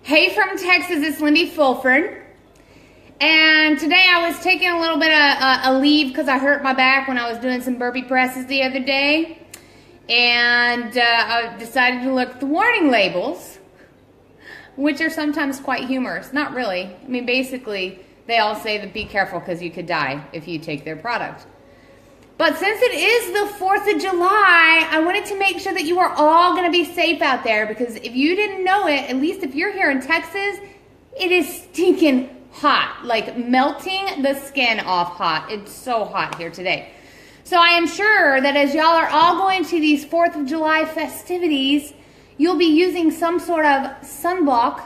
Hey from Texas, it's Lindy Fulford. And today I was taking a little bit of a leave because I hurt my back when I was doing some burpee presses the other day. And I decided to look at the warning labels, which are sometimes quite humorous. Not really. I mean, basically, they all say that be careful because you could die if you take their product. But since it is the 4th of July, I wanted to make sure that you are all going to be safe out there, because if you didn't know it, at least if you're here in Texas, it is stinking hot, like melting the skin off hot. It's so hot here today. So I am sure that as y'all are all going to these 4th of July festivities, you'll be using some sort of sunblock.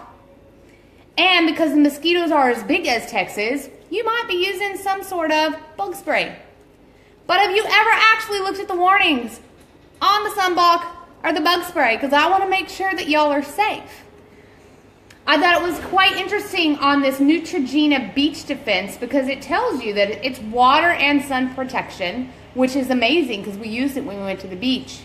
And because the mosquitoes are as big as Texas, you might be using some sort of bug spray. But have you ever actually looked at the warnings on the sunblock or the bug spray? Because I want to make sure that y'all are safe. I thought it was quite interesting on this Neutrogena Beach Defense, because it tells you that it's water and sun protection, which is amazing because we used it when we went to the beach.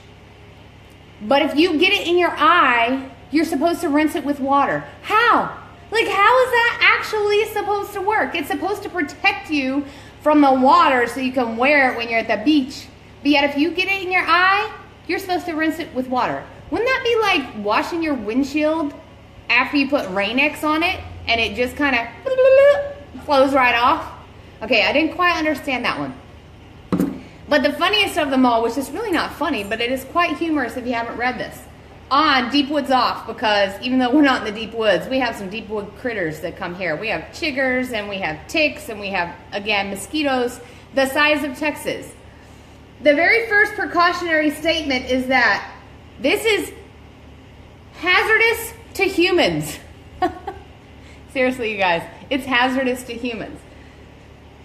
But if you get it in your eye, you're supposed to rinse it with water. How? Like, how is that actually supposed to work? It's supposed to protect you from the water so you can wear it when you're at the beach. But yet if you get it in your eye, you're supposed to rinse it with water. Wouldn't that be like washing your windshield after you put Rain-X on it and it just kind of flows right off? Okay, I didn't quite understand that one. But the funniest of them all, which is really not funny, but it is quite humorous if you haven't read this, on Deep Woods Off, because even though we're not in the deep woods, we have some deep wood critters that come here. We have chiggers, and we have ticks, and we have, again, mosquitoes the size of Texas. The very first precautionary statement is that this is hazardous to humans. Seriously, you guys, it's hazardous to humans.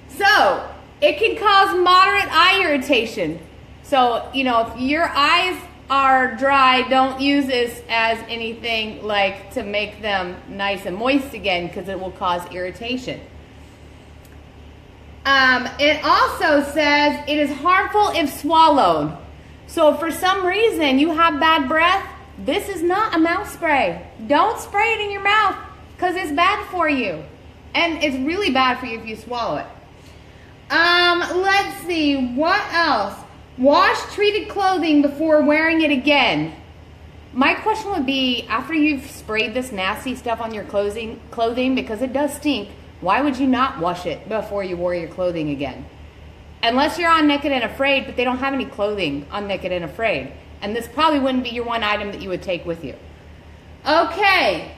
So, it can cause moderate eye irritation. So, you know, if your eyes are dry, don't use this as anything like to make them nice and moist again, because it will cause irritation. It also says it is harmful if swallowed. So if for some reason you have bad breath, this is not a mouth spray. Don't spray it in your mouth because it's bad for you. And it's really bad for you if you swallow it. Let's see, what else? Wash treated clothing before wearing it again. My question would be, after you've sprayed this nasty stuff on your clothing, because it does stink, why would you not wash it before you wore your clothing again? Unless you're on Naked and Afraid, but they don't have any clothing on Naked and Afraid. And this probably wouldn't be your one item that you would take with you. Okay.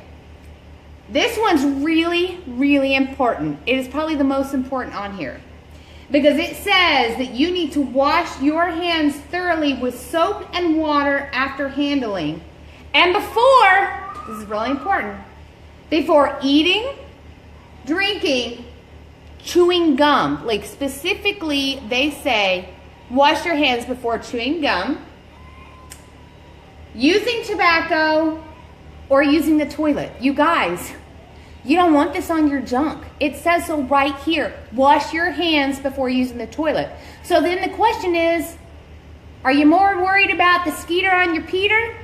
This one's really, really important. It is probably the most important on here, because it says that you need to wash your hands thoroughly with soap and water after handling. And before, this is really important, before eating, drinking, chewing gum. Like specifically, they say, wash your hands before chewing gum, using tobacco, or using the toilet. You guys, you don't want this on your junk. It says so right here. Wash your hands before using the toilet. So then the question is, are you more worried about the skeeter on your Peter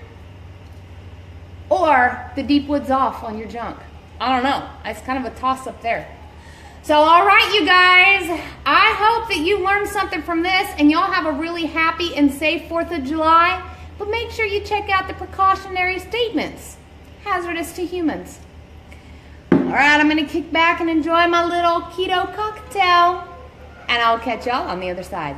or the Deep Woods Off on your junk? I don't know. It's kind of a toss-up there. So all right, you guys, I hope that you learned something from this and y'all have a really happy and safe 4th of July. But make sure you check out the precautionary statements. Hazardous to humans. All right, I'm going to kick back and enjoy my little keto cocktail, and I'll catch y'all on the other side.